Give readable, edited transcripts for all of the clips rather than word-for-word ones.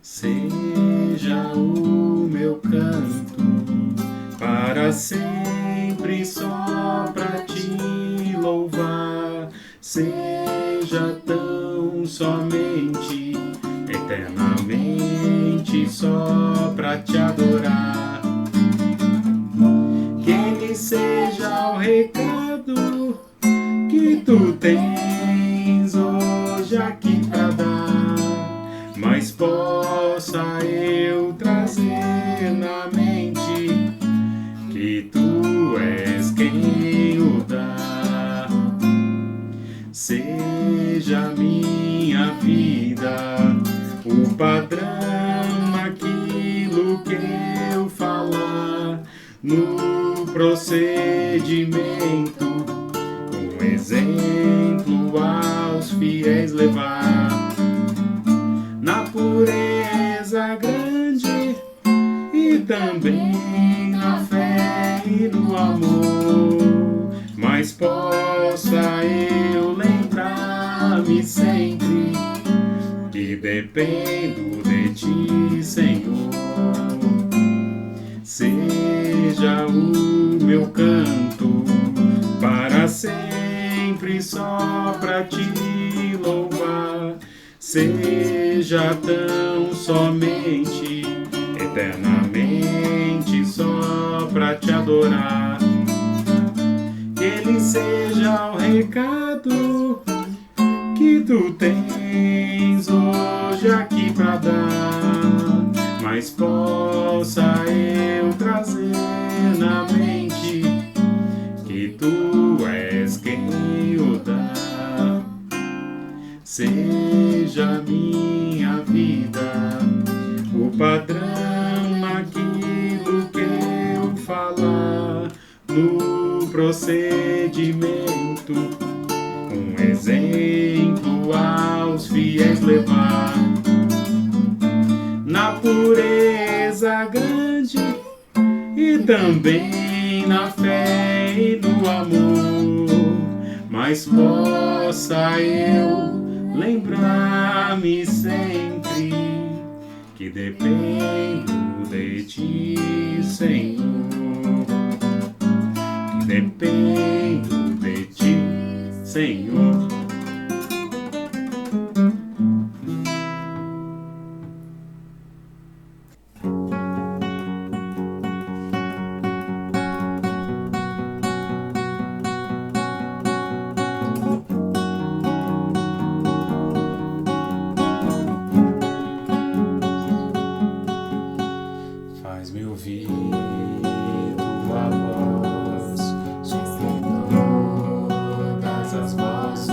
Seja o meu canto para sempre só pra te louvar, seja tão somente, eternamente só pra te adorar. Que ele seja o recado que tu tens hoje aqui pra dar, mas possa eu trazer na mente que tu és quem o dá. Seja minha vida o padrão, aquilo que eu falar no procedimento, um exemplo aos fiéis levar, na pureza grande e também na fé e no amor, mas possa eu lembrar-me sempre que dependo de ti, Senhor. Seja o meu canto para sempre só pra te louvar, seja tão somente, eternamente só pra te adorar. Que ele seja o recado que tu tens hoje aqui pra dar, mas possa eu trazer na mente que tu és quem o dá. Seja minha vida o padrão, aquilo que eu falar no procedimento, um exemplo aos fiéis levar, na pureza grande e também na fé e no amor, mas possa eu lembrar-me sempre que dependo de ti, Senhor, que dependo de ti, Senhor. Faz-me ouvir tua voz sobre todas as vozes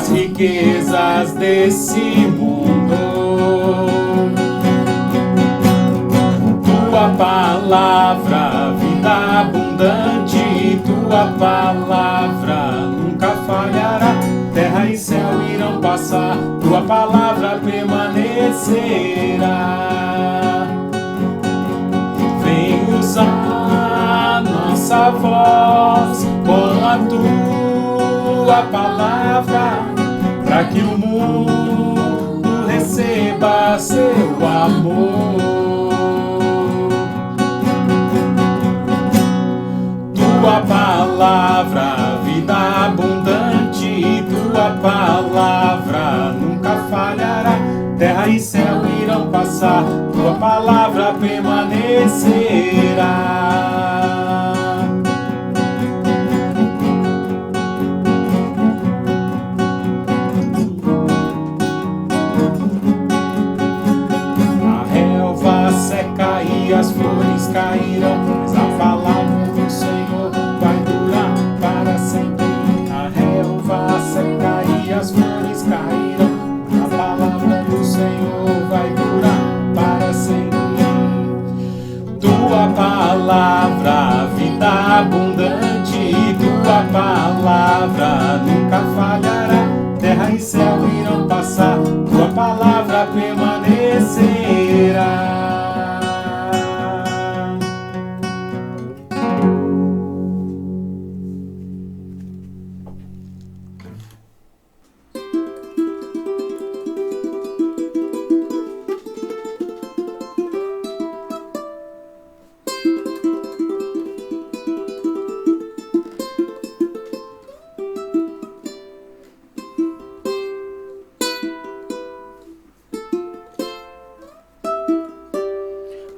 as riquezas desse mundo. Tua palavra, vida abundante, tua palavra nunca falhará. Terra e céu irão passar, tua palavra permanecerá. Vem usar nossa voz com a tua palavra, para que o mundo receba seu amor. Tua palavra, vida abundante, tua palavra nunca falhará. Terra e céu irão passar, tua palavra permanecerá. A relva seca e as flores cairão, mas a palavra do Senhor vai durar para sempre. A relva seca e as flores cairão, a palavra do Senhor vai durar para sempre. Tua palavra, vida abundante, tua palavra nunca falhará. Terra e céu irão passar, tua palavra permanecerá.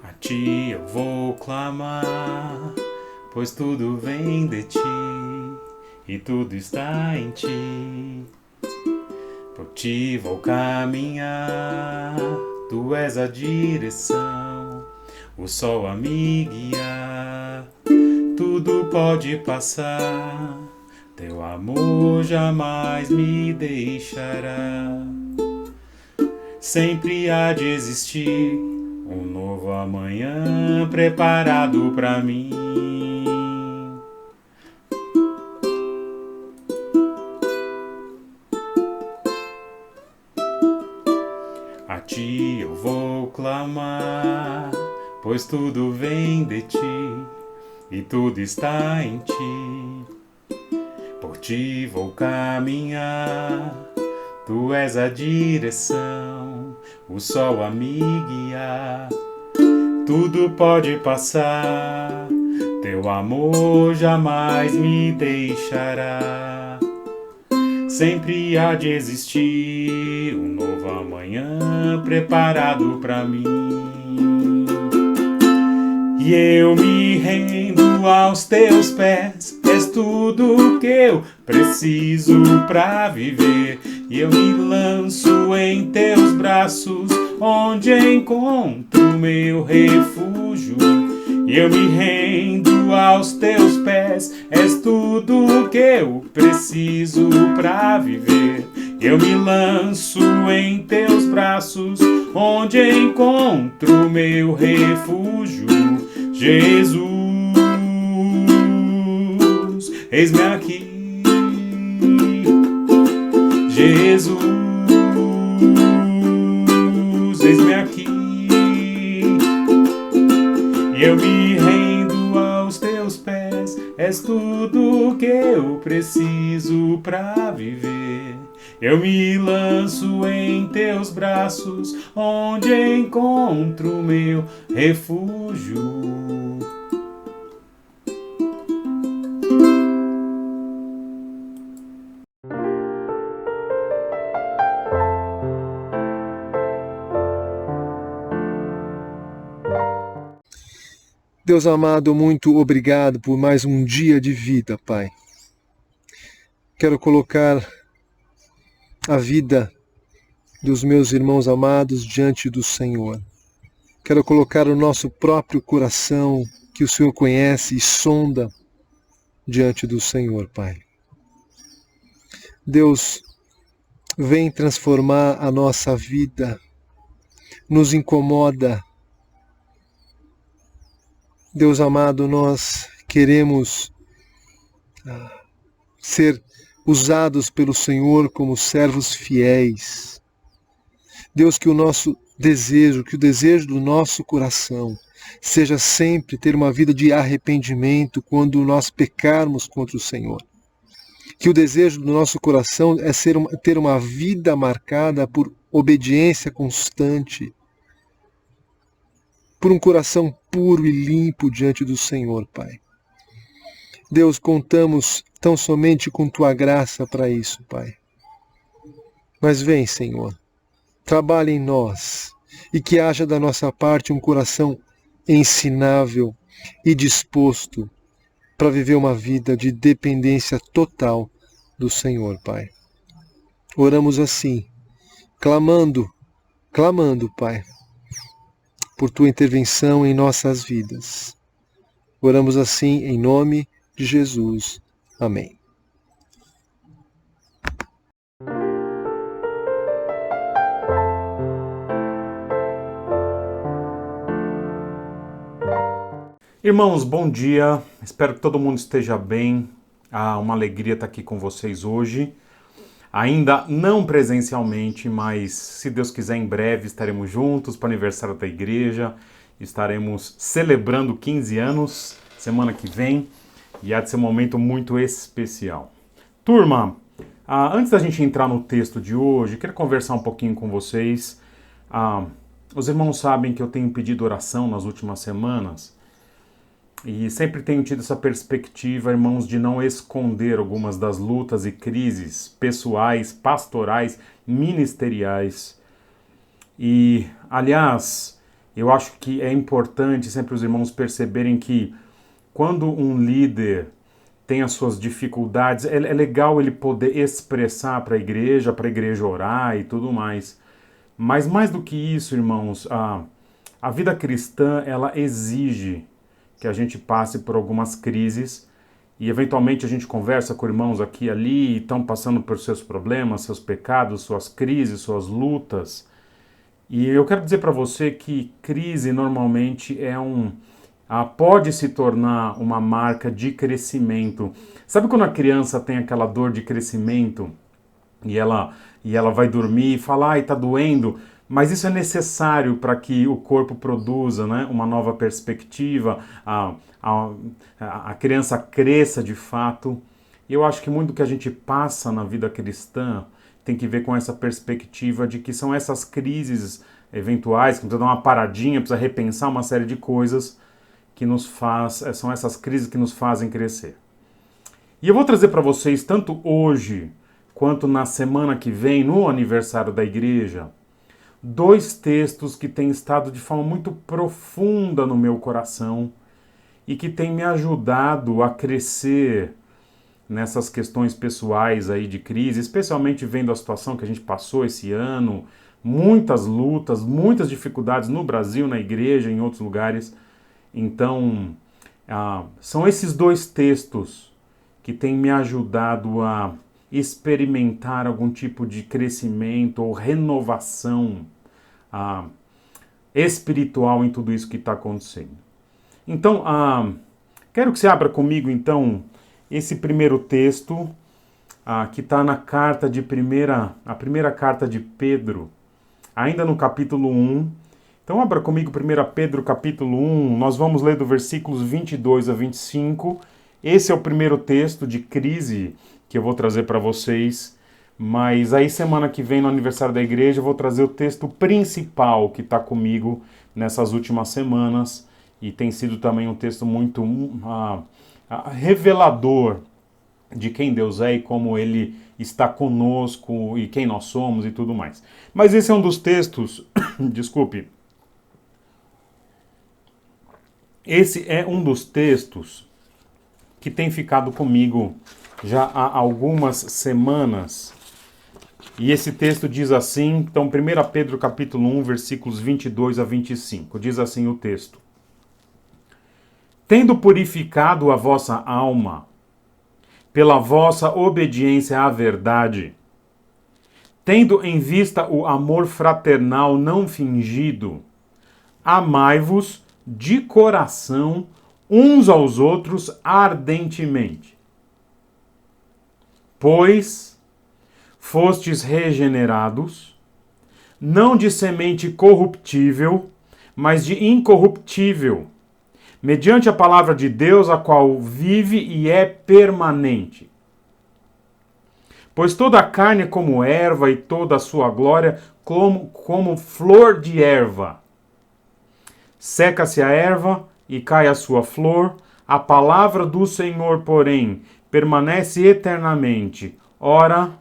A ti eu vou clamar, pois tudo vem de ti e tudo está em ti. Por ti vou caminhar, tu és a direção, o sol a me guiar. Tudo pode passar, teu amor jamais me deixará. Sempre há de existir um novo amanhã preparado pra mim. A ti eu vou clamar, pois tudo vem de ti e tudo está em ti. Por ti vou caminhar, tu és a direção, o sol a me guiar. Tudo pode passar, teu amor jamais me deixará. Sempre há de existir um novo amanhã preparado pra mim. E eu me rendo aos teus pés, és tudo que eu preciso pra viver. E eu me lanço em teus braços, onde encontro meu refúgio. E eu me rendo aos teus pés, és tudo que eu preciso pra viver. Eu me lanço em teus braços, onde encontro meu refúgio. Jesus, eis-me aqui. Jesus, eis-me aqui. E eu me rendo aos teus pés, és tudo que eu preciso pra viver. Eu me lanço em teus braços, onde encontro meu refúgio. Deus amado, muito obrigado por mais um dia de vida, Pai. Quero colocar a vida dos meus irmãos amados diante do Senhor. Quero colocar o nosso próprio coração, que o Senhor conhece e sonda, diante do Senhor, Pai. Deus, vem transformar a nossa vida, nos incomoda. Deus amado, nós queremos ser usados pelo Senhor como servos fiéis. Deus, que o nosso desejo, que o desejo do nosso coração seja sempre ter uma vida de arrependimento quando nós pecarmos contra o Senhor. Que o desejo do nosso coração é ter uma vida marcada por obediência constante, por um coração puro e limpo diante do Senhor, Pai. Deus, contamos tão somente com Tua graça para isso, Pai. Mas vem, Senhor, trabalhe em nós e que haja da nossa parte um coração ensinável e disposto para viver uma vida de dependência total do Senhor, Pai. Oramos assim, clamando, Pai, por Tua intervenção em nossas vidas. Oramos assim em nome de Jesus. Amém. Irmãos, bom dia. Espero que todo mundo esteja bem. Uma alegria estar aqui com vocês hoje. Ainda não presencialmente, mas se Deus quiser, em breve estaremos juntos para o aniversário da igreja. Estaremos celebrando 15 anos semana que vem e há de ser um momento muito especial. Turma, antes da gente entrar no texto de hoje, quero conversar um pouquinho com vocês. Os irmãos sabem que eu tenho pedido oração nas últimas semanas. E sempre tenho tido essa perspectiva, irmãos, de não esconder algumas das lutas e crises pessoais, pastorais, ministeriais. E, aliás, eu acho que é importante sempre os irmãos perceberem que quando um líder tem as suas dificuldades, é legal ele poder expressar para a igreja orar e tudo mais. Mas mais do que isso, irmãos, a vida cristã, ela exige que a gente passe por algumas crises e eventualmente a gente conversa com irmãos aqui e ali e estão passando por seus problemas, seus pecados, suas crises, suas lutas. E eu quero dizer para você que crise normalmente pode se tornar uma marca de crescimento. Sabe quando a criança tem aquela dor de crescimento e ela vai dormir e fala, ai, tá doendo? Mas isso é necessário para que o corpo produza, né, uma nova perspectiva, a criança cresça de fato. E eu acho que muito do que a gente passa na vida cristã tem que ver com essa perspectiva de que são essas crises eventuais, que precisa dar uma paradinha, precisa repensar uma série de coisas que são essas crises que nos fazem crescer. E eu vou trazer para vocês, tanto hoje quanto na semana que vem, no aniversário da igreja, 2 textos que têm estado de forma muito profunda no meu coração e que têm me ajudado a crescer nessas questões pessoais aí de crise, especialmente vendo a situação que a gente passou esse ano, muitas lutas, muitas dificuldades no Brasil, na igreja, em outros lugares. Então, são esses 2 textos que têm me ajudado a experimentar algum tipo de crescimento ou renovação espiritual em tudo isso que está acontecendo. Então, quero que você abra comigo, então, esse primeiro texto que está na a primeira carta de Pedro, ainda no capítulo 1. Então, abra comigo 1 Pedro, capítulo 1, nós vamos ler do versículos 22 a 25. Esse é o primeiro texto de crise que eu vou trazer para vocês. Mas aí semana que vem, no aniversário da igreja, eu vou trazer o texto principal que está comigo nessas últimas semanas e tem sido também um texto muito revelador de quem Deus é e como Ele está conosco e quem nós somos e tudo mais. Mas esse é um dos textos, desculpe, esse é um dos textos que tem ficado comigo já há algumas semanas. E esse texto diz assim, então 1 Pedro capítulo 1, versículos 22 a 25, diz assim o texto: Tendo purificado a vossa alma pela vossa obediência à verdade, tendo em vista o amor fraternal não fingido, amai-vos de coração uns aos outros ardentemente. Pois fostes regenerados, não de semente corruptível, mas de incorruptível, mediante a palavra de Deus, a qual vive e é permanente. Pois toda a carne é como erva, e toda a sua glória como flor de erva. Seca-se a erva e cai a sua flor, a palavra do Senhor, porém, permanece eternamente. Ora,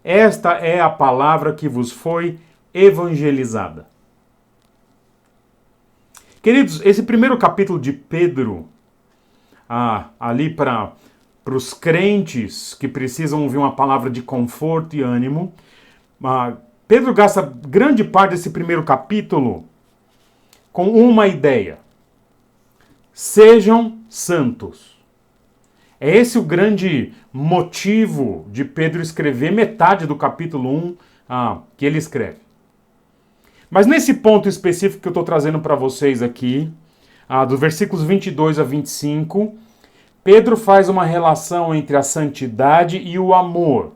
esta é a palavra que vos foi evangelizada. Queridos, esse primeiro capítulo de Pedro, ali para os crentes que precisam ouvir uma palavra de conforto e ânimo, Pedro gasta grande parte desse primeiro capítulo com uma ideia: sejam santos. É esse o grande motivo de Pedro escrever metade do capítulo 1 que ele escreve. Mas nesse ponto específico que eu estou trazendo para vocês aqui, dos versículos 22 a 25, Pedro faz uma relação entre a santidade e o amor.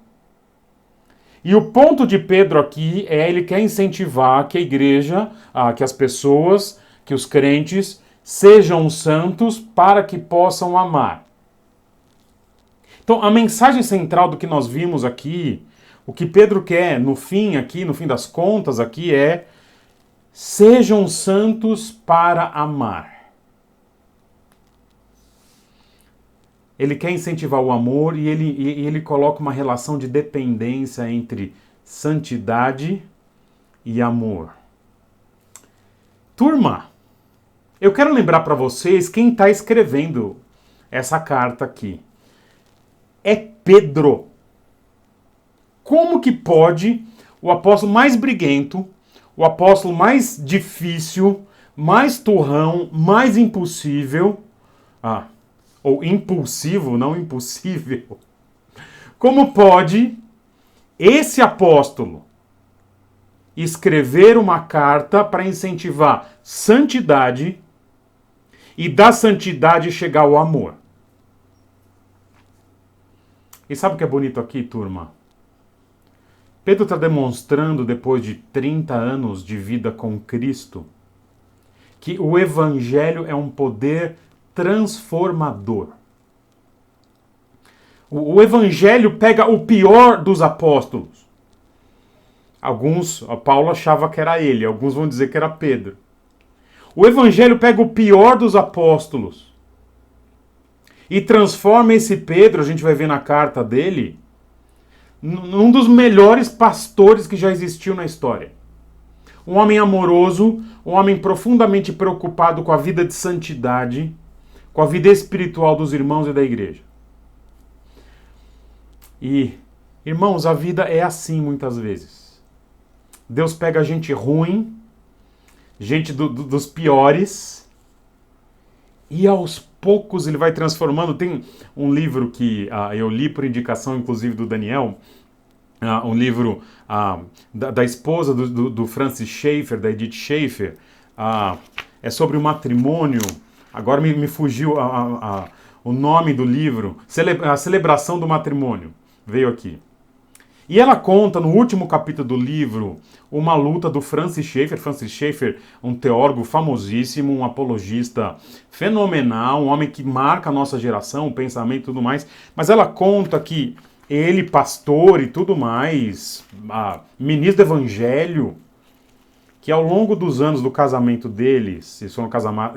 E o ponto de Pedro aqui ele quer incentivar que a igreja, que as pessoas, que os crentes sejam santos para que possam amar. Então, a mensagem central do que nós vimos aqui, o que Pedro quer no fim das contas aqui sejam santos para amar. Ele quer incentivar o amor e ele coloca uma relação de dependência entre santidade e amor. Turma, eu quero lembrar para vocês quem está escrevendo essa carta aqui. É Pedro. Como que pode o apóstolo mais briguento, o apóstolo mais difícil, mais turrão, mais impossível, ou impulsivo, não impossível, como pode esse apóstolo escrever uma carta para incentivar santidade e da santidade chegar ao amor? E sabe o que é bonito aqui, turma? Pedro está demonstrando, depois de 30 anos de vida com Cristo, que o Evangelho é um poder transformador. O Evangelho pega o pior dos apóstolos. Paulo achava que era ele, alguns vão dizer que era Pedro. O Evangelho pega o pior dos apóstolos e transforma esse Pedro, a gente vai ver na carta dele, num dos melhores pastores que já existiu na história. Um homem amoroso, um homem profundamente preocupado com a vida de santidade, com a vida espiritual dos irmãos e da igreja. E, irmãos, a vida é assim muitas vezes. Deus pega gente ruim, gente dos piores, e aos poucos ele vai transformando. Tem um livro que eu li por indicação, inclusive, do Daniel, um livro da esposa do Francis Schaeffer, da Edith Schaeffer, é sobre o matrimônio. Agora me fugiu o nome do livro, A Celebração do Matrimônio, veio aqui. E ela conta, no último capítulo do livro, uma luta do Francis Schaeffer. Francis Schaeffer, um teólogo famosíssimo, um apologista fenomenal, um homem que marca a nossa geração, o pensamento e tudo mais. Mas ela conta que ele, pastor e tudo mais, ministro do Evangelho, que ao longo dos anos do casamento deles, eles foram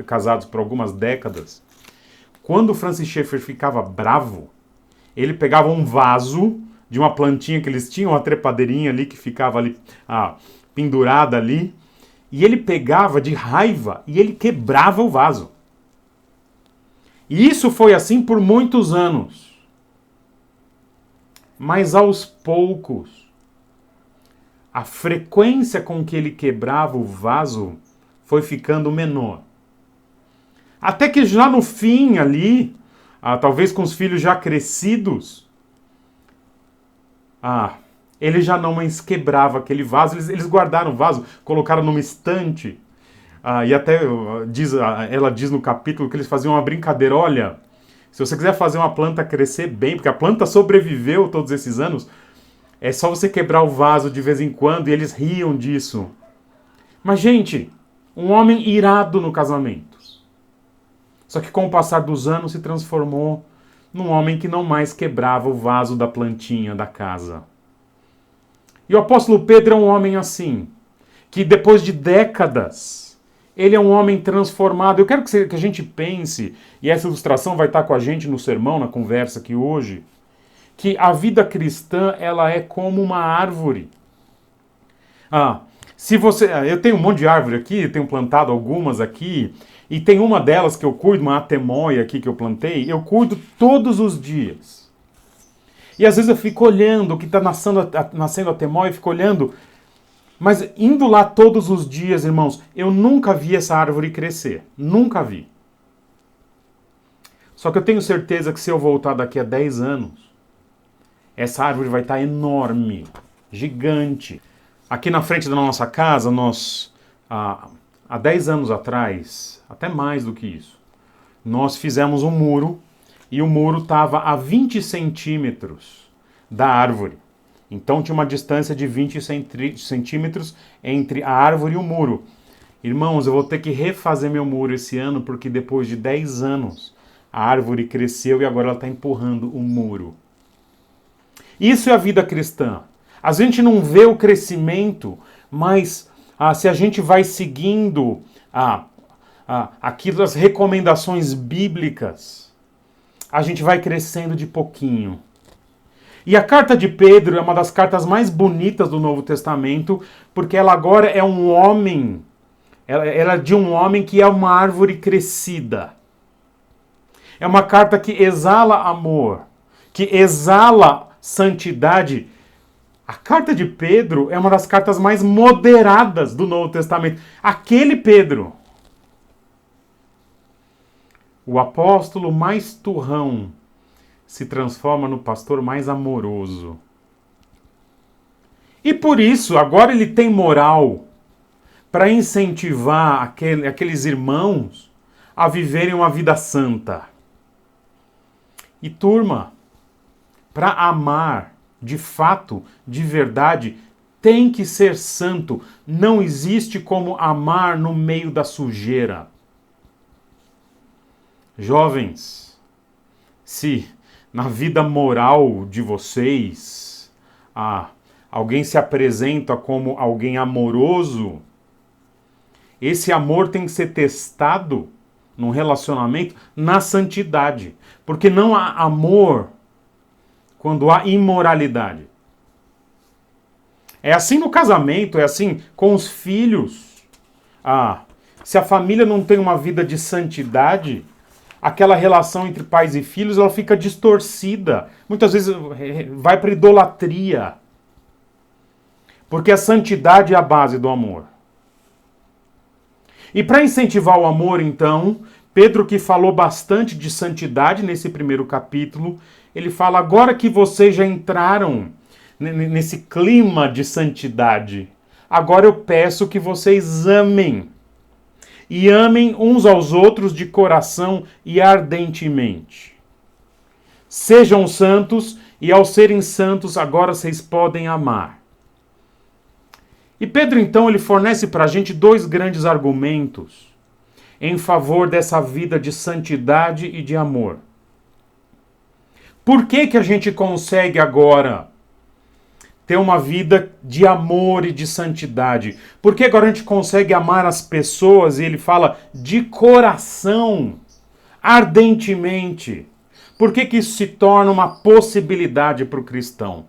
casados por algumas décadas, quando o Francis Schaeffer ficava bravo, ele pegava um vaso de uma plantinha que eles tinham, uma trepadeirinha ali que ficava ali pendurada ali, e ele pegava de raiva e ele quebrava o vaso. E isso foi assim por muitos anos. Mas aos poucos, a frequência com que ele quebrava o vaso foi ficando menor. Até que já no fim ali, talvez com os filhos já crescidos, ele já não mais quebrava aquele vaso. Eles guardaram o vaso, colocaram numa estante. E até ela diz no capítulo que eles faziam uma brincadeira. Olha, se você quiser fazer uma planta crescer bem, porque a planta sobreviveu todos esses anos, é só você quebrar o vaso de vez em quando, e eles riam disso. Mas, gente, um homem irado no casamento. Só que com o passar dos anos se transformou num homem que não mais quebrava o vaso da plantinha da casa. E o apóstolo Pedro é um homem assim, que depois de décadas, ele é um homem transformado. Eu quero que a gente pense, e essa ilustração vai estar com a gente no sermão, na conversa aqui hoje, que a vida cristã, ela é como uma árvore. Eu tenho um monte de árvore aqui, tenho plantado algumas aqui, e tem uma delas que eu cuido, uma atemóia aqui que eu plantei, eu cuido todos os dias. E às vezes eu fico olhando o que está nascendo a atemóia, eu fico olhando, mas indo lá todos os dias, irmãos, eu nunca vi essa árvore crescer, nunca vi. Só que eu tenho certeza que se eu voltar daqui a 10 anos, essa árvore vai estar enorme, gigante. Aqui na frente da nossa casa, nós, há 10 anos atrás, até mais do que isso, nós fizemos um muro, e o muro estava a 20 centímetros da árvore. Então tinha uma distância de 20 centímetros entre a árvore e o muro. Irmãos, eu vou ter que refazer meu muro esse ano, porque depois de 10 anos, a árvore cresceu e agora ela está empurrando o muro. Isso é a vida cristã. A gente não vê o crescimento, mas se a gente vai seguindo as recomendações bíblicas, a gente vai crescendo de pouquinho. E a carta de Pedro é uma das cartas mais bonitas do Novo Testamento, porque ela agora é um homem, ela é de um homem que é uma árvore crescida. É uma carta que exala amor, que exala santidade. A carta de Pedro é uma das cartas mais moderadas do Novo Testamento. Aquele Pedro, o apóstolo mais turrão, se transforma no pastor mais amoroso. E por isso, agora ele tem moral para incentivar aqueles irmãos a viverem uma vida santa. E turma, para amar de fato, de verdade, tem que ser santo. Não existe como amar no meio da sujeira. Jovens, se na vida moral de vocês alguém se apresenta como alguém amoroso, esse amor tem que ser testado num relacionamento na santidade. Porque não há amor quando há imoralidade. É assim no casamento, é assim com os filhos. Se a família não tem uma vida de santidade, aquela relação entre pais e filhos, ela fica distorcida. Muitas vezes vai para idolatria. Porque a santidade é a base do amor. E para incentivar o amor, então, Pedro, que falou bastante de santidade nesse primeiro capítulo, ele fala, agora que vocês já entraram nesse clima de santidade, agora eu peço que vocês amem. E amem uns aos outros de coração e ardentemente. Sejam santos, e ao serem santos, agora vocês podem amar. E Pedro, então, ele fornece para a gente dois grandes argumentos em favor dessa vida de santidade e de amor. Por que a gente consegue agora ter uma vida de amor e de santidade? Por que agora a gente consegue amar as pessoas, e ele fala de coração, ardentemente? Por que isso se torna uma possibilidade para o cristão?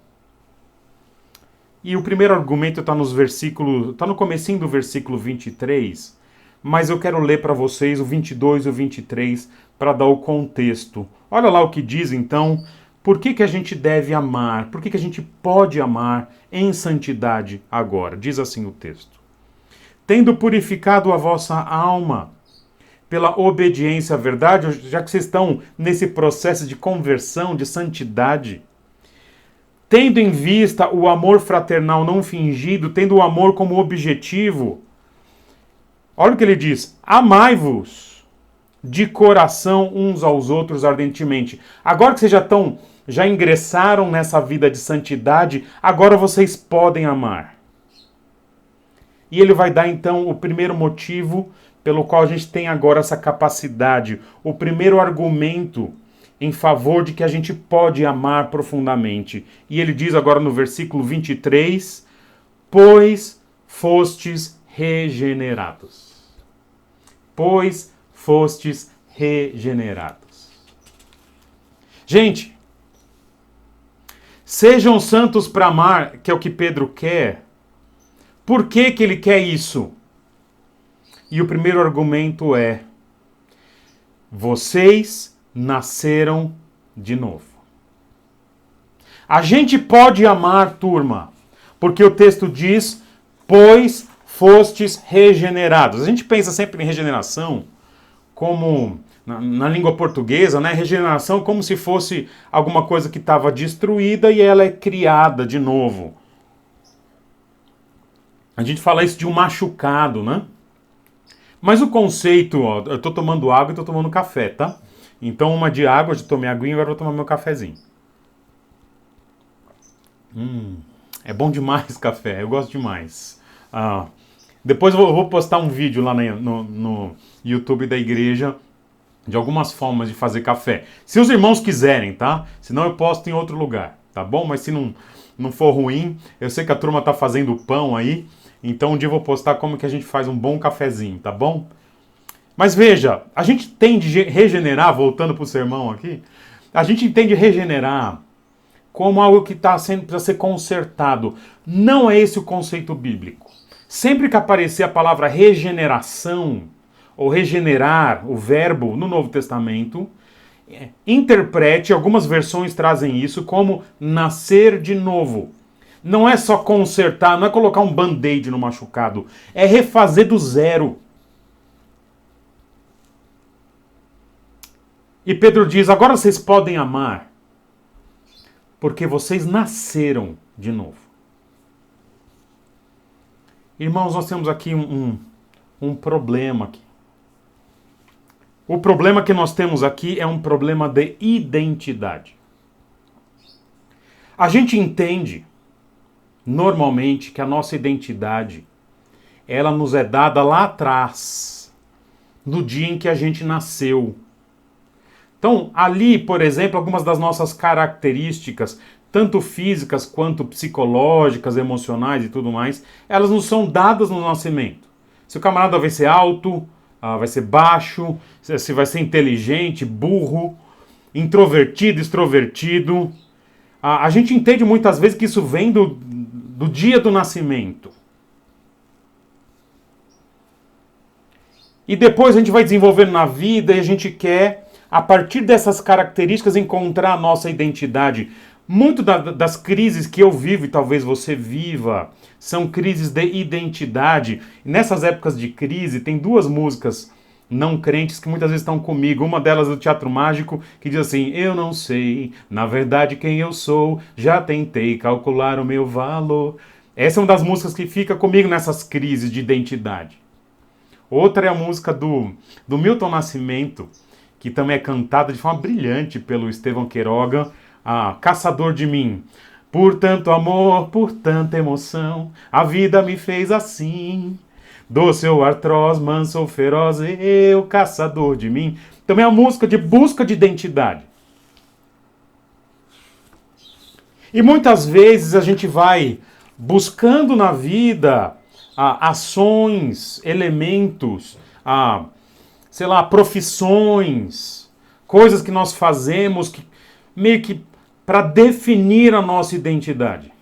E o primeiro argumento está no comecinho do versículo 23, mas eu quero ler para vocês o 22 e o 23 para dar o contexto. Olha lá o que diz então, por que a gente deve amar, por que a gente pode amar em santidade agora. Diz assim o texto. Tendo purificado a vossa alma pela obediência à verdade, já que vocês estão nesse processo de conversão, de santidade, tendo em vista o amor fraternal não fingido, tendo o amor como objetivo. Olha o que ele diz: amai-vos de coração uns aos outros ardentemente. Agora que vocês já ingressaram nessa vida de santidade, agora vocês podem amar. E ele vai dar então o primeiro motivo pelo qual a gente tem agora essa capacidade, o primeiro argumento em favor de que a gente pode amar profundamente. E ele diz agora no versículo 23, pois fostes regenerados. Pois fostes regenerados. Gente, sejam santos para amar, que é o que Pedro quer. Por que que ele quer isso? E o primeiro argumento é: vocês nasceram de novo. A gente pode amar, turma, porque o texto diz, pois fostes regenerados. A gente pensa sempre em regeneração como, na língua portuguesa, né? Regeneração como se fosse alguma coisa que estava destruída e ela é criada de novo. A gente fala isso de um machucado, né? Mas o conceito, ó, eu tô tomando água e tô tomando café, tá? Então uma de água, eu já tomei aguinha, agora eu vou tomar meu cafezinho. É bom demais café, eu gosto demais. Depois eu vou postar um vídeo lá no YouTube da igreja de algumas formas de fazer café. Se os irmãos quiserem, tá? Senão eu posto em outro lugar, tá bom? Mas se não for ruim, eu sei que a turma tá fazendo pão aí, então um dia eu vou postar como que a gente faz um bom cafezinho, tá bom? Mas veja, a gente tende a regenerar, voltando pro sermão aqui, a gente entende regenerar como algo que precisa ser consertado. Não é esse o conceito bíblico. Sempre que aparecer a palavra regeneração, ou regenerar, o verbo, no Novo Testamento, interprete, algumas versões trazem isso como nascer de novo. Não é só consertar, não é colocar um band-aid no machucado, é refazer do zero. E Pedro diz, agora vocês podem amar, porque vocês nasceram de novo. Irmãos, nós temos aqui um problema aqui. O problema que nós temos aqui é um problema de identidade. A gente entende, normalmente, que a nossa identidade, ela nos é dada lá atrás, no dia em que a gente nasceu. Então, ali, por exemplo, algumas das nossas características, tanto físicas quanto psicológicas, emocionais e tudo mais, elas nos são dadas no nascimento. Se o camarada vai ser alto, vai ser baixo, se vai ser inteligente, burro, introvertido, extrovertido. A gente entende muitas vezes que isso vem do dia do nascimento. E depois a gente vai desenvolvendo na vida e a gente quer, a partir dessas características, encontrar a nossa identidade. Muito das crises que eu vivo e talvez você viva são crises de identidade. E nessas épocas de crise tem duas músicas não crentes que muitas vezes estão comigo. Uma delas é do Teatro Mágico, que diz assim: eu não sei, na verdade, quem eu sou, já tentei calcular o meu valor. Essa é uma das músicas que fica comigo nessas crises de identidade. Outra é a música do Milton Nascimento, que também é cantada de forma brilhante pelo Estevão Queiroga, Caçador de Mim. Por tanto amor, por tanta emoção, a vida me fez assim. Doce ou atroz, manso ou feroz, eu, caçador de mim. Também é a música de busca de identidade. E muitas vezes a gente vai buscando na vida ações, elementos, sei lá, profissões, coisas que nós fazemos que meio que para definir a nossa identidade.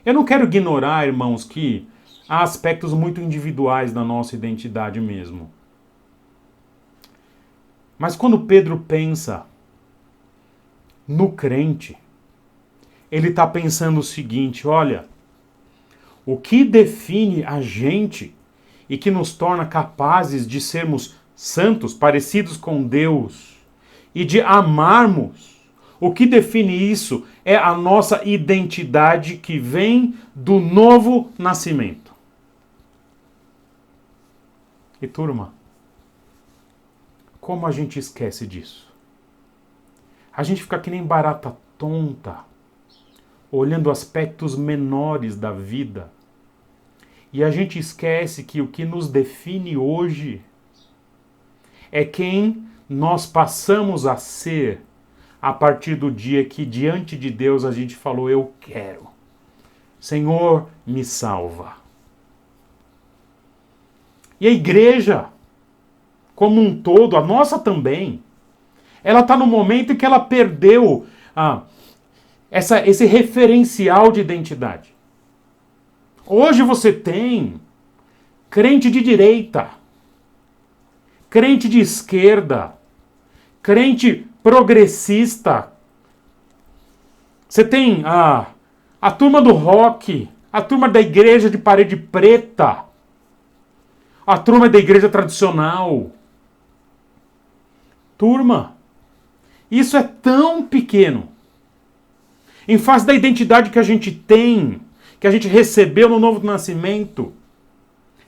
Eu não quero ignorar, irmãos, que há aspectos muito individuais da nossa identidade mesmo. Mas quando Pedro pensa no crente, ele está pensando o seguinte: olha, o que define a gente e que nos torna capazes de sermos santos, parecidos com Deus, e de amarmos O que define isso é a nossa identidade que vem do novo nascimento. E turma, como a gente esquece disso? A gente fica que nem barata tonta, olhando aspectos menores da vida. E a gente esquece que o que nos define hoje é quem nós passamos a ser a partir do dia que diante de Deus a gente falou, eu quero. Senhor, me salva. E a igreja, como um todo, a nossa também, ela está no momento em que ela perdeu esse referencial de identidade. Hoje você tem crente de direita, crente de esquerda, crente progressista. Você tem a turma do rock, a turma da igreja de parede preta, a turma da igreja tradicional. Turma, isso é tão pequeno. Em face da identidade que a gente tem, que a gente recebeu no novo nascimento,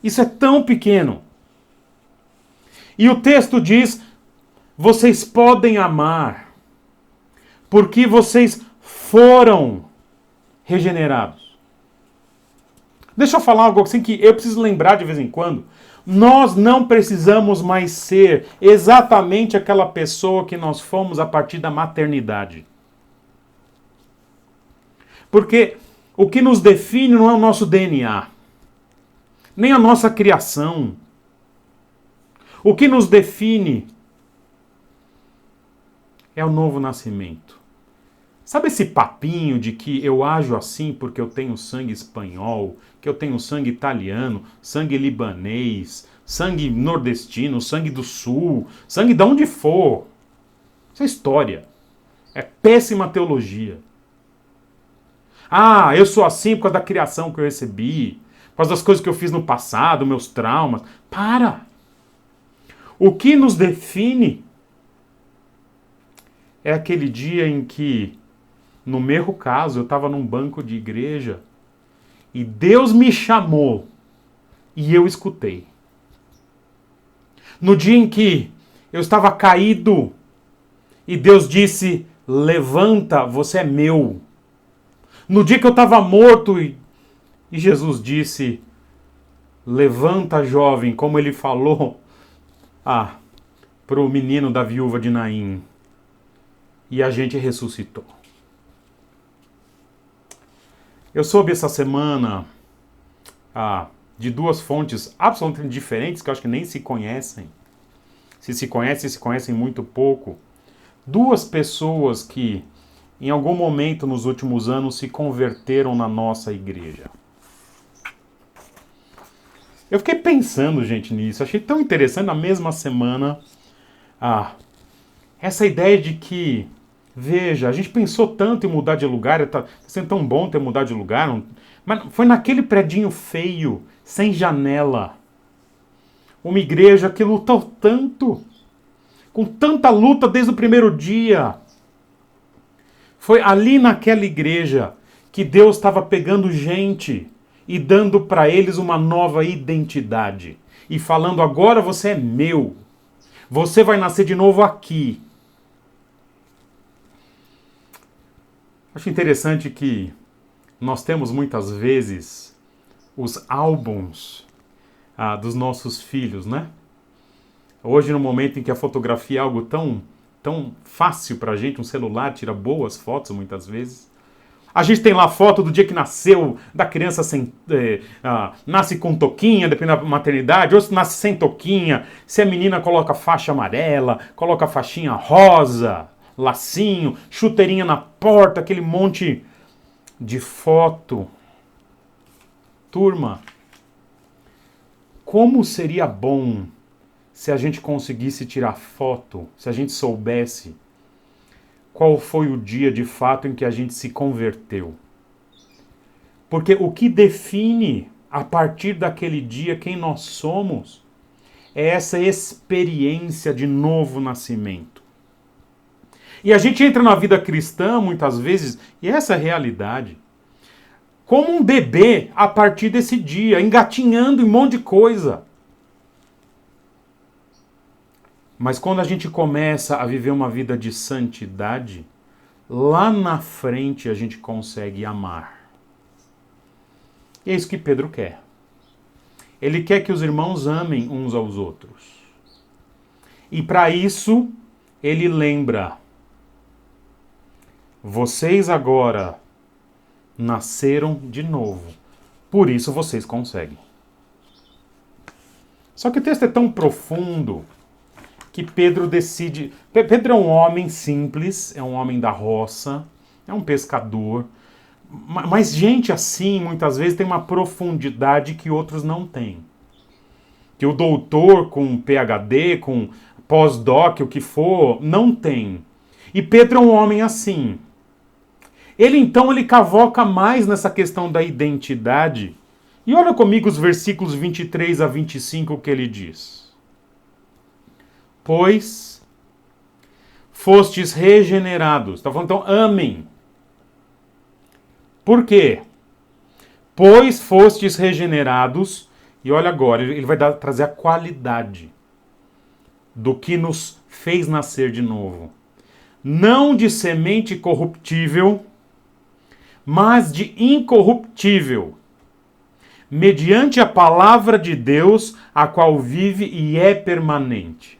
isso é tão pequeno. E o texto diz, vocês podem amar, porque vocês foram regenerados. Deixa eu falar algo assim que eu preciso lembrar de vez em quando. Nós não precisamos mais ser exatamente aquela pessoa que nós fomos a partir da maternidade. Porque o que nos define não é o nosso DNA, nem a nossa criação. O que nos define é o novo nascimento. Sabe esse papinho de que eu ajo assim porque eu tenho sangue espanhol, que eu tenho sangue italiano, sangue libanês, sangue nordestino, sangue do sul, sangue de onde for? Isso é história. É péssima teologia. Eu sou assim por causa da criação que eu recebi, por causa das coisas que eu fiz no passado, meus traumas. Para! O que nos define é aquele dia em que, no meu caso, eu estava num banco de igreja e Deus me chamou e eu escutei. No dia em que eu estava caído e Deus disse, levanta, você é meu. No dia que eu estava morto e Jesus disse, levanta, jovem, como ele falou para o menino da viúva de Naim. E a gente ressuscitou. Eu soube essa semana de duas fontes absolutamente diferentes, que eu acho que nem se conhecem. Se conhecem muito pouco. Duas pessoas que, em algum momento nos últimos anos, se converteram na nossa igreja. Eu fiquei pensando, gente, nisso. Achei tão interessante, na mesma semana, essa ideia de que, veja, a gente pensou tanto em mudar de lugar, tá sendo tão bom ter mudado de lugar, mas foi naquele predinho feio, sem janela. Uma igreja que lutou tanto, com tanta luta desde o primeiro dia. Foi ali naquela igreja que Deus estava pegando gente e dando para eles uma nova identidade. E falando, agora você é meu. Você vai nascer de novo aqui. Acho interessante que nós temos muitas vezes os álbuns dos nossos filhos, né? Hoje, no momento em que a fotografia é algo tão fácil pra gente, um celular tira boas fotos muitas vezes. A gente tem lá a foto do dia que nasceu, da criança nasce com toquinha, dependendo da maternidade, ou se nasce sem toquinha, se a menina coloca faixa amarela, coloca faixinha rosa, lacinho, chuteirinha na porta, aquele monte de foto. Turma, como seria bom se a gente conseguisse tirar foto, se a gente soubesse qual foi o dia de fato em que a gente se converteu. Porque o que define, a partir daquele dia, quem nós somos, é essa experiência de novo nascimento. E a gente entra na vida cristã, muitas vezes, e essa é a realidade, como um bebê a partir desse dia, engatinhando em um monte de coisa. Mas quando a gente começa a viver uma vida de santidade, lá na frente a gente consegue amar. E é isso que Pedro quer. Ele quer que os irmãos amem uns aos outros. E para isso, ele lembra: vocês agora nasceram de novo. Por isso vocês conseguem. Só que o texto é tão profundo que Pedro decide... Pedro é um homem simples, é um homem da roça, é um pescador. Mas gente assim, muitas vezes, tem uma profundidade que outros não têm. Que o doutor com PhD, com pós-doc, o que for, não tem. E Pedro é um homem assim. Ele cavoca mais nessa questão da identidade. E olha comigo os versículos 23 a 25 que ele diz. Pois fostes regenerados. Está falando, então, amem. Por quê? Pois fostes regenerados. E olha agora, ele vai trazer a qualidade do que nos fez nascer de novo. Não de semente corruptível, mas de incorruptível, mediante a palavra de Deus, a qual vive e é permanente.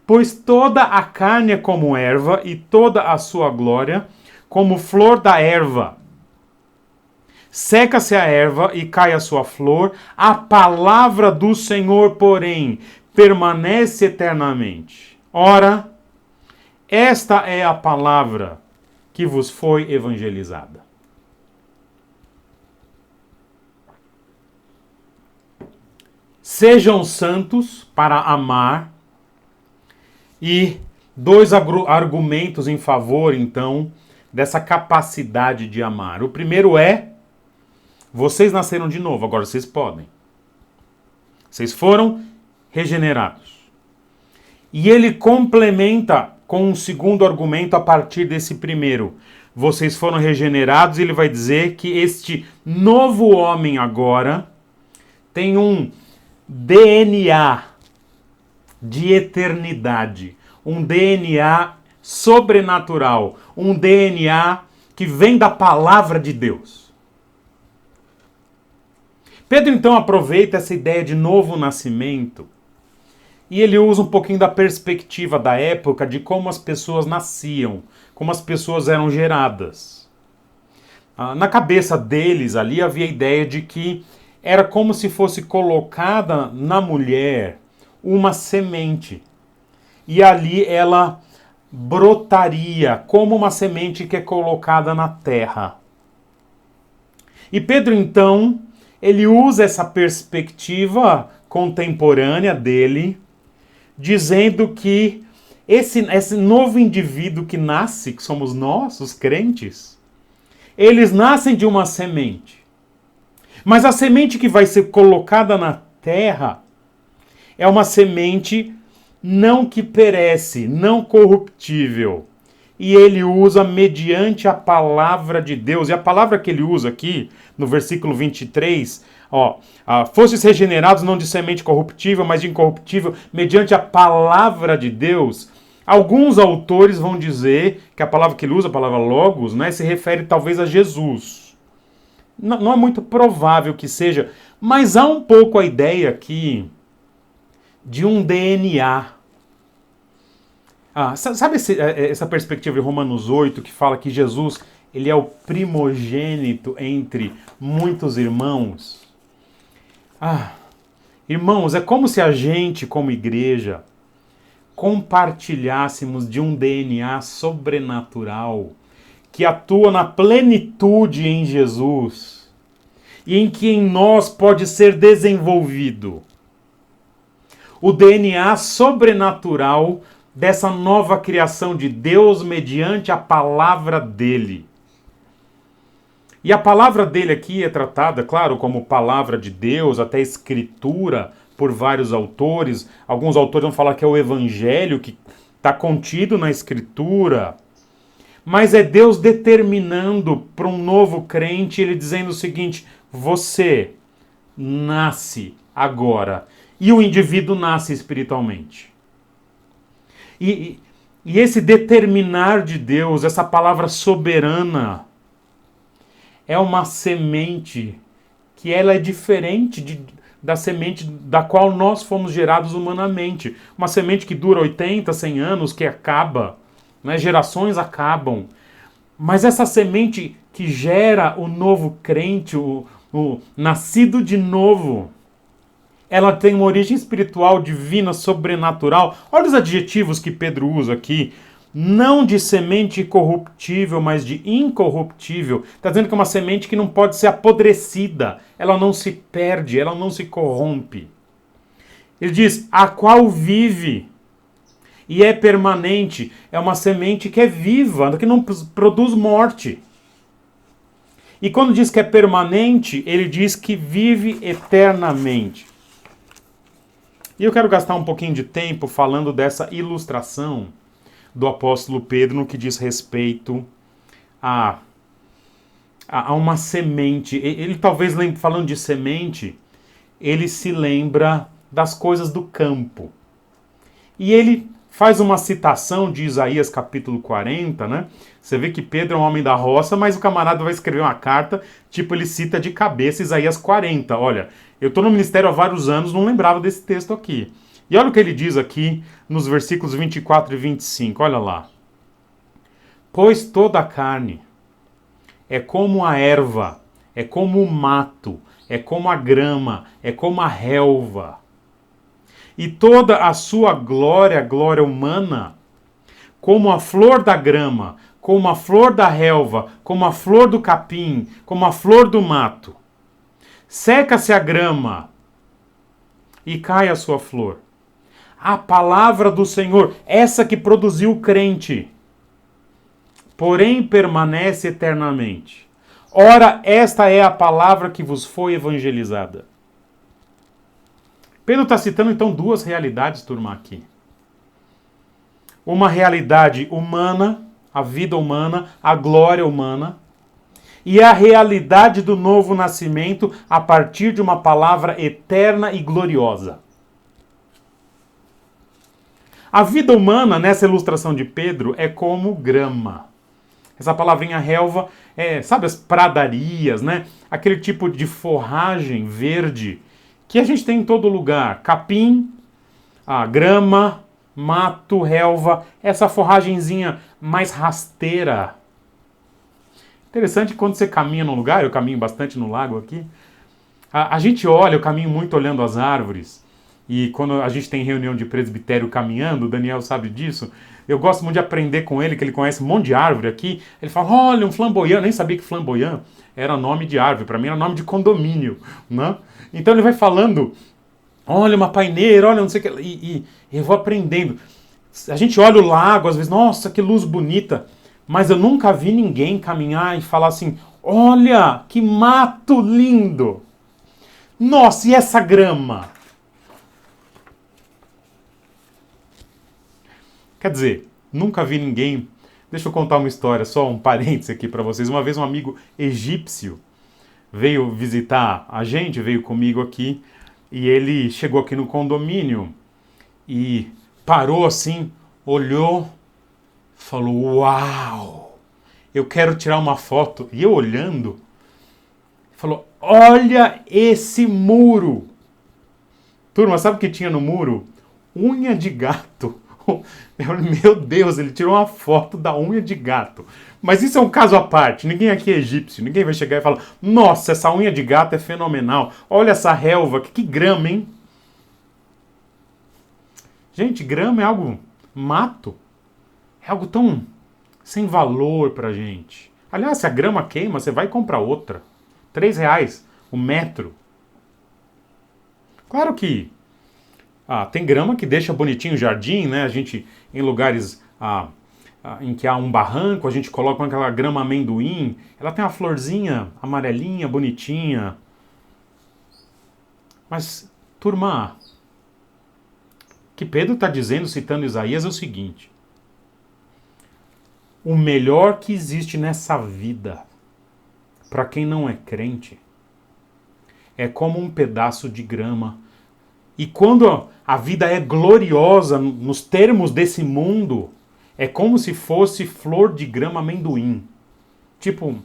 Pois toda a carne é como erva, e toda a sua glória como flor da erva. Seca-se a erva e cai a sua flor, a palavra do Senhor, porém, permanece eternamente. Ora, esta é a palavra que vos foi evangelizada. Sejam santos para amar. E dois argumentos em favor, então, dessa capacidade de amar. O primeiro é: vocês nasceram de novo, agora vocês podem. Vocês foram regenerados. E ele complementa com um segundo argumento a partir desse primeiro. Vocês foram regenerados, e ele vai dizer que este novo homem agora tem um DNA de eternidade, um DNA sobrenatural, um DNA que vem da palavra de Deus. Pedro então aproveita essa ideia de novo nascimento e ele usa um pouquinho da perspectiva da época de como as pessoas nasciam, como as pessoas eram geradas. Na cabeça deles ali havia a ideia de que era como se fosse colocada na mulher uma semente. E ali ela brotaria como uma semente que é colocada na terra. E Pedro, então, ele usa essa perspectiva contemporânea dele, dizendo que esse novo indivíduo que nasce, que somos nós, os crentes, eles nascem de uma semente. Mas a semente que vai ser colocada na terra é uma semente não que perece, não corruptível. E ele usa mediante a palavra de Deus. E a palavra que ele usa aqui, no versículo 23, fostes regenerados não de semente corruptível, mas de incorruptível, mediante a palavra de Deus. Alguns autores vão dizer que a palavra que ele usa, a palavra logos, né, se refere talvez a Jesus. Não é muito provável que seja, mas há um pouco a ideia aqui de um DNA. Sabe essa perspectiva de Romanos 8 que fala que Jesus ele é o primogênito entre muitos irmãos? Irmãos, é como se a gente, como igreja, compartilhássemos de um DNA sobrenatural que atua na plenitude em Jesus e em que em nós pode ser desenvolvido o DNA sobrenatural dessa nova criação de Deus mediante a palavra dele. E a palavra dele aqui é tratada, claro, como palavra de Deus, até escritura por vários autores. Alguns autores vão falar que é o evangelho, que está contido na Escritura, mas é Deus determinando para um novo crente, ele dizendo o seguinte: você nasce agora. E o indivíduo nasce espiritualmente. E esse determinar de Deus, essa palavra soberana, é uma semente que ela é diferente da semente da qual nós fomos gerados humanamente. Uma semente que dura 80, 100 anos, que acaba, né? Gerações acabam. Mas essa semente que gera o novo crente, o nascido de novo, ela tem uma origem espiritual, divina, sobrenatural. Olha os adjetivos que Pedro usa aqui. Não de semente corruptível, mas de incorruptível. Está dizendo que é uma semente que não pode ser apodrecida. Ela não se perde, ela não se corrompe. Ele diz, a qual vive e é permanente. É uma semente que é viva, que não produz morte. E quando diz que é permanente, ele diz que vive eternamente. E eu quero gastar um pouquinho de tempo falando dessa ilustração do apóstolo Pedro no que diz respeito a uma semente. Ele talvez, falando de semente, ele se lembra das coisas do campo. E ele faz uma citação de Isaías capítulo 40, né? Você vê que Pedro é um homem da roça, mas o camarada vai escrever uma carta, tipo, ele cita de cabeça Isaías 40. Olha, eu estou no ministério há vários anos, não lembrava desse texto aqui. E olha o que ele diz aqui nos versículos 24 e 25, olha lá. Pois toda a carne é como a erva, é como o mato, é como a grama, é como a relva. E toda a sua glória, glória humana, como a flor da grama, como a flor da relva, como a flor do capim, como a flor do mato. Seca-se a grama e cai a sua flor. A palavra do Senhor, essa que produziu o crente, porém permanece eternamente. Ora, esta é a palavra que vos foi evangelizada. Pedro está citando então duas realidades, turma, aqui. Uma realidade humana, a vida humana, a glória humana, e a realidade do novo nascimento a partir de uma palavra eterna e gloriosa. A vida humana, nessa ilustração de Pedro, é como grama. Essa palavrinha relva sabe, as pradarias, né? Aquele tipo de forragem verde que a gente tem em todo lugar. Capim, a grama, mato, relva, essa forragenzinha mais rasteira. Interessante que quando você caminha num lugar, eu caminho bastante no lago aqui, a gente olha, eu caminho muito olhando as árvores. E quando a gente tem reunião de presbitério caminhando, o Daniel sabe disso, eu gosto muito de aprender com ele, que ele conhece um monte de árvore aqui. Ele fala, olha, um flamboyant, eu nem sabia que flamboyant era nome de árvore, para mim era nome de condomínio, né? Então ele vai falando, olha uma paineira, olha não sei o que, e eu vou aprendendo. A gente olha o lago, às vezes, nossa, que luz bonita, mas eu nunca vi ninguém caminhar e falar assim, olha, que mato lindo! Nossa, e essa grama? Quer dizer, nunca vi ninguém... Deixa eu contar uma história, só um parênteses aqui para vocês. Uma vez um amigo egípcio veio visitar a gente, veio comigo aqui, e ele chegou aqui no condomínio e parou assim, olhou, falou, uau, eu quero tirar uma foto. E eu olhando, falou, olha esse muro. Turma, sabe o que tinha no muro? Unha de gato. Meu Deus, ele tirou uma foto da unha de gato. Mas isso é um caso à parte, ninguém aqui é egípcio, ninguém vai chegar e falar, nossa, essa unha de gato é fenomenal, olha essa relva, que grama, hein? Gente, grama é algo, mato, é algo tão sem valor pra gente. Aliás, se a grama queima, você vai comprar outra. R$3 o metro. Claro que tem grama que deixa bonitinho o jardim, né? A gente, em lugares em que há um barranco, a gente coloca aquela grama amendoim. Ela tem uma florzinha amarelinha, bonitinha. Mas, turma, que Pedro está dizendo, citando Isaías, é o seguinte: o melhor que existe nessa vida, para quem não é crente, é como um pedaço de grama. E quando a vida é gloriosa, nos termos desse mundo, é como se fosse flor de grama amendoim. Tipo,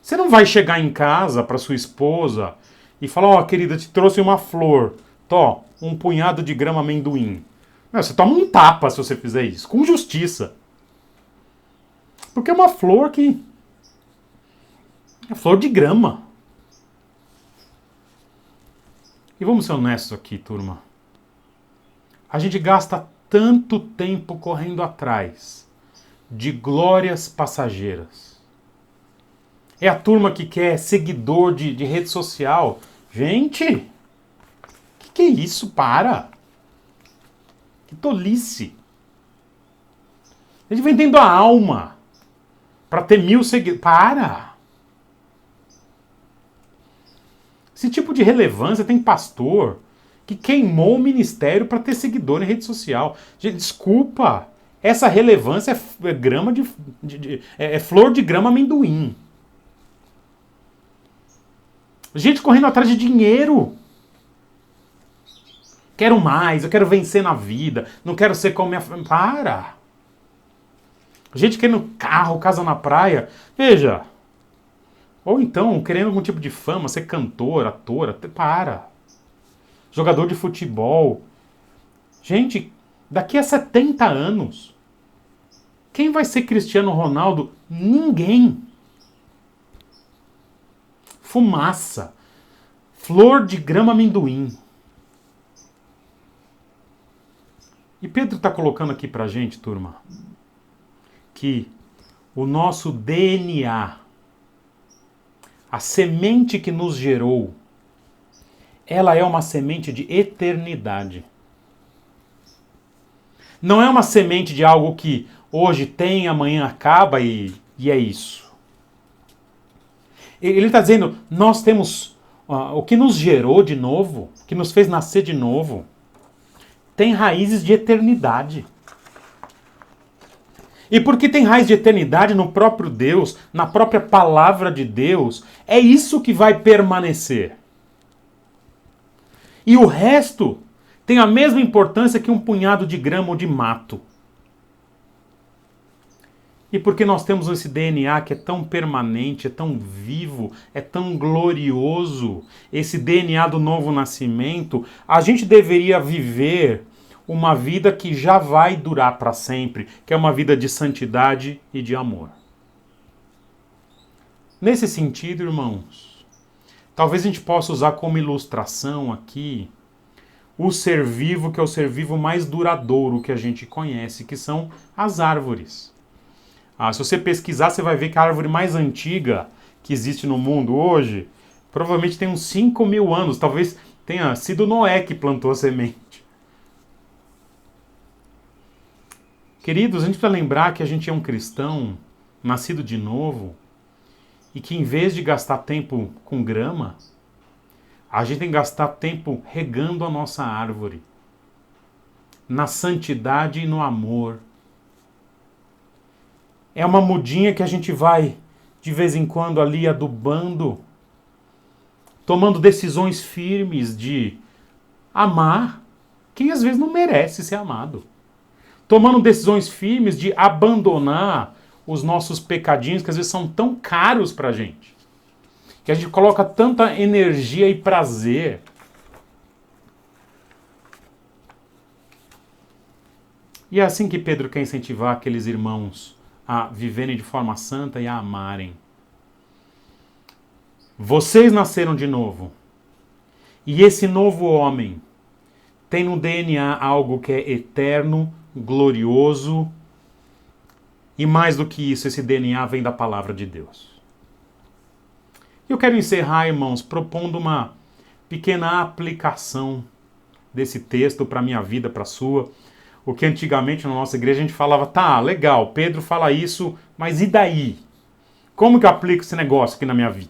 você não vai chegar em casa para sua esposa e falar: ó, querida, te trouxe uma flor. Tó, um punhado de grama amendoim. Não, você toma um tapa se você fizer isso, com justiça. Porque é uma flor que... é flor de grama. E vamos ser honestos aqui, turma. A gente gasta tanto tempo correndo atrás de glórias passageiras. É a turma que quer seguidor de rede social. Gente, que é isso? Para! Que tolice! A gente vendendo a alma para ter 1000 seguidores. Para! Esse tipo de relevância tem pastor que queimou o ministério para ter seguidor em rede social. Gente, desculpa, essa relevância é grama é flor de grama amendoim. Gente correndo atrás de dinheiro. Quero mais, eu quero vencer na vida, não quero ser como minha... Para! Gente querendo carro, casa na praia. Veja. Ou então, querendo algum tipo de fama, ser cantor, ator, para. Jogador de futebol. Gente, daqui a 70 anos, quem vai ser Cristiano Ronaldo? Ninguém. Fumaça. Flor de grama amendoim. E Pedro está colocando aqui pra gente, turma, que o nosso DNA, a semente que nos gerou, ela é uma semente de eternidade. Não é uma semente de algo que hoje tem, amanhã acaba e é isso. Ele está dizendo, nós temos o que nos gerou de novo, o que nos fez nascer de novo, tem raízes de eternidade. E porque tem raiz de eternidade no próprio Deus, na própria palavra de Deus, é isso que vai permanecer. E o resto tem a mesma importância que um punhado de grama ou de mato. E porque nós temos esse DNA que é tão permanente, é tão vivo, é tão glorioso, esse DNA do novo nascimento, a gente deveria viver uma vida que já vai durar para sempre, que é uma vida de santidade e de amor. Nesse sentido, irmãos, talvez a gente possa usar como ilustração aqui o ser vivo, que é o ser vivo mais duradouro que a gente conhece, que são as árvores. Se você pesquisar, você vai ver que a árvore mais antiga que existe no mundo hoje, provavelmente tem uns 5.000 anos, talvez tenha sido Noé que plantou a semente. Queridos, a gente precisa lembrar que a gente é um cristão, nascido de novo, e que em vez de gastar tempo com grama, a gente tem que gastar tempo regando a nossa árvore, na santidade e no amor. É uma mudinha que a gente vai, de vez em quando, ali adubando, tomando decisões firmes de amar quem às vezes não merece ser amado. Tomando decisões firmes de abandonar os nossos pecadinhos, que às vezes são tão caros pra gente. Que a gente coloca tanta energia e prazer. E é assim que Pedro quer incentivar aqueles irmãos a viverem de forma santa e a amarem. Vocês nasceram de novo. E esse novo homem tem no DNA algo que é eterno, glorioso, e mais do que isso, esse DNA vem da palavra de Deus. Eu quero encerrar, irmãos, propondo uma pequena aplicação desse texto para a minha vida, para a sua. O que antigamente na nossa igreja a gente falava, tá, legal, Pedro fala isso, mas e daí? Como que eu aplico esse negócio aqui na minha vida?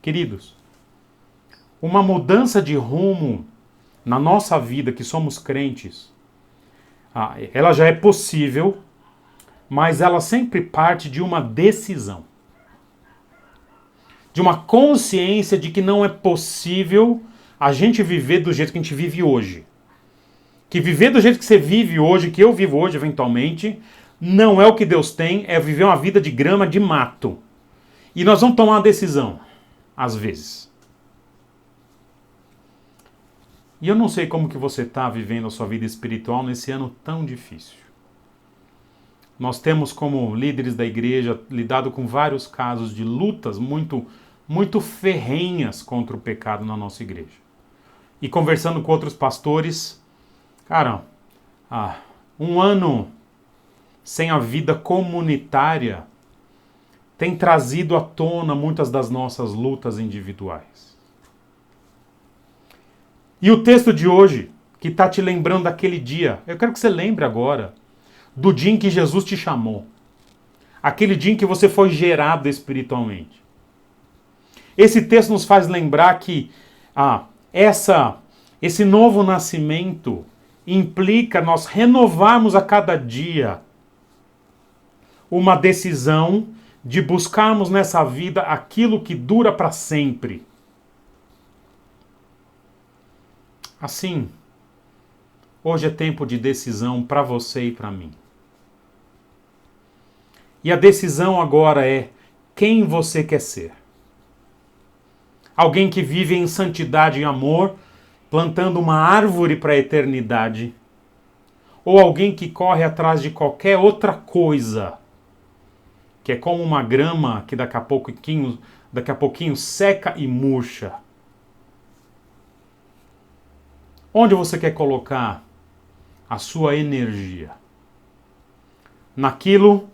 Queridos, uma mudança de rumo na nossa vida, que somos crentes, ela já é possível, mas ela sempre parte de uma decisão. De uma consciência de que não é possível a gente viver do jeito que a gente vive hoje. Que viver do jeito que você vive hoje, que eu vivo hoje eventualmente, não é o que Deus tem, é viver uma vida de grama, de mato. E nós vamos tomar uma decisão, às vezes. E eu não sei como que você está vivendo a sua vida espiritual nesse ano tão difícil. Nós temos, como líderes da igreja, lidado com vários casos de lutas muito ferrenhas contra o pecado na nossa igreja. E conversando com outros pastores, cara, um ano sem a vida comunitária tem trazido à tona muitas das nossas lutas individuais. E o texto de hoje, que está te lembrando daquele dia, eu quero que você lembre agora do dia em que Jesus te chamou. Aquele dia em que você foi gerado espiritualmente. Esse texto nos faz lembrar que esse novo nascimento implica nós renovarmos a cada dia uma decisão de buscarmos nessa vida aquilo que dura para sempre. Assim, hoje é tempo de decisão para você e para mim. E a decisão agora é quem você quer ser. Alguém que vive em santidade e amor, plantando uma árvore para a eternidade. Ou alguém que corre atrás de qualquer outra coisa, que é como uma grama que daqui a pouquinho seca e murcha. Onde você quer colocar a sua energia? Naquilo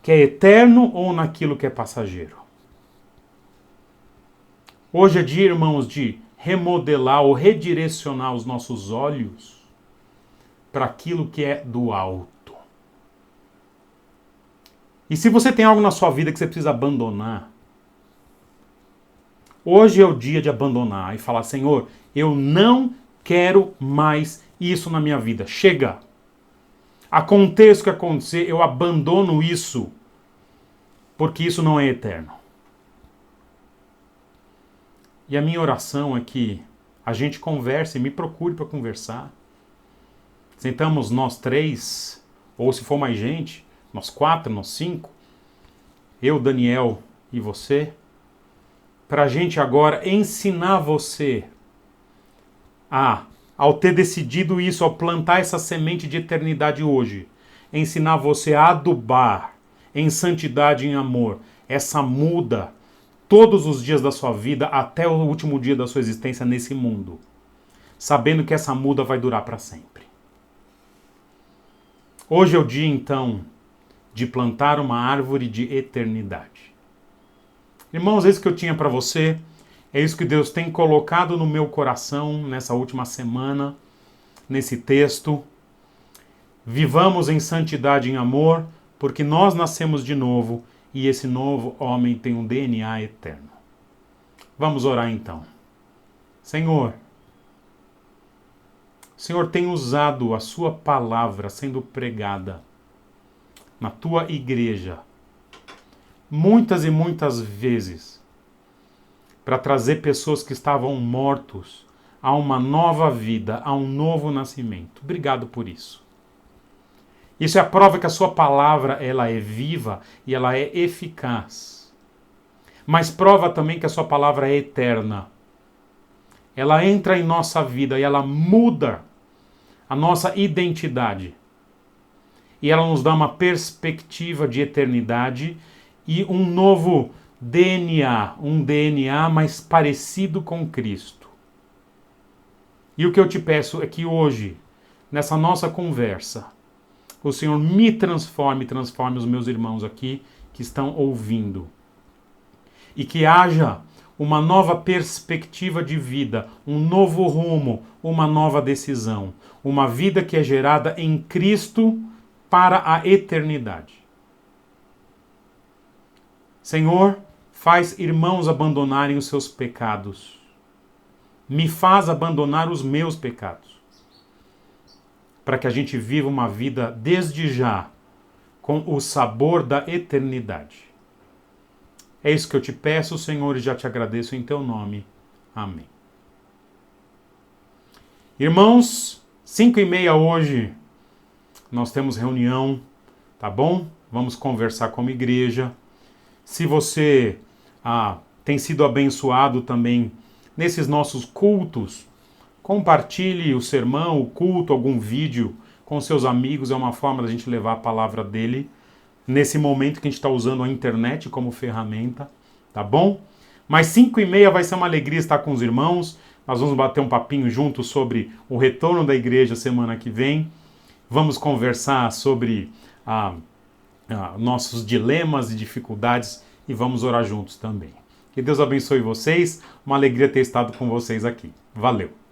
que é eterno ou naquilo que é passageiro? Hoje é dia, irmãos, de remodelar ou redirecionar os nossos olhos para aquilo que é do alto. E se você tem algo na sua vida que você precisa abandonar, hoje é o dia de abandonar e falar: Senhor, eu não quero mais isso na minha vida. Chega! Aconteça o que acontecer, eu abandono isso, porque isso não é eterno. E a minha oração é que a gente converse, me procure para conversar. Sentamos nós 3, ou se for mais gente, nós 4, nós 5, eu, Daniel e você, para a gente agora ensinar você ao ter decidido isso, ao plantar essa semente de eternidade hoje, ensinar você a adubar em santidade e em amor essa muda todos os dias da sua vida até o último dia da sua existência nesse mundo, sabendo que essa muda vai durar para sempre. Hoje é o dia, então, de plantar uma árvore de eternidade. Irmãos, é isso que eu tinha para você. É isso que Deus tem colocado no meu coração nessa última semana, nesse texto. Vivamos em santidade e em amor, porque nós nascemos de novo e esse novo homem tem um DNA eterno. Vamos orar então. Senhor, o Senhor tem usado a sua palavra sendo pregada na tua igreja muitas e muitas vezes para trazer pessoas que estavam mortos a uma nova vida, a um novo nascimento. Obrigado por isso. Isso é a prova que a sua palavra ela é viva e ela é eficaz. Mas prova também que a sua palavra é eterna. Ela entra em nossa vida e ela muda a nossa identidade. E ela nos dá uma perspectiva de eternidade e um novo DNA, um DNA mais parecido com Cristo. E o que eu te peço é que hoje, nessa nossa conversa, o Senhor me transforme os meus irmãos aqui que estão ouvindo. E que haja uma nova perspectiva de vida, um novo rumo, uma nova decisão. Uma vida que é gerada em Cristo para a eternidade. Senhor, faz irmãos abandonarem os seus pecados. me faz abandonar os meus pecados, para que a gente viva uma vida desde já com o sabor da eternidade. É isso que eu te peço, Senhor, e já te agradeço em teu nome. Amém. Irmãos, 5h30 hoje nós temos reunião, tá bom? Vamos conversar como igreja. Se você tem sido abençoado também nesses nossos cultos, compartilhe o sermão, o culto, algum vídeo com seus amigos. É uma forma da gente levar a palavra dele nesse momento que a gente está usando a internet como ferramenta, tá bom? Mas 5h30 vai ser uma alegria estar com os irmãos. Nós vamos bater um papinho junto sobre o retorno da igreja semana que vem. Vamos conversar sobre nossos dilemas e dificuldades e vamos orar juntos também. Que Deus abençoe vocês. Uma alegria ter estado com vocês aqui. Valeu!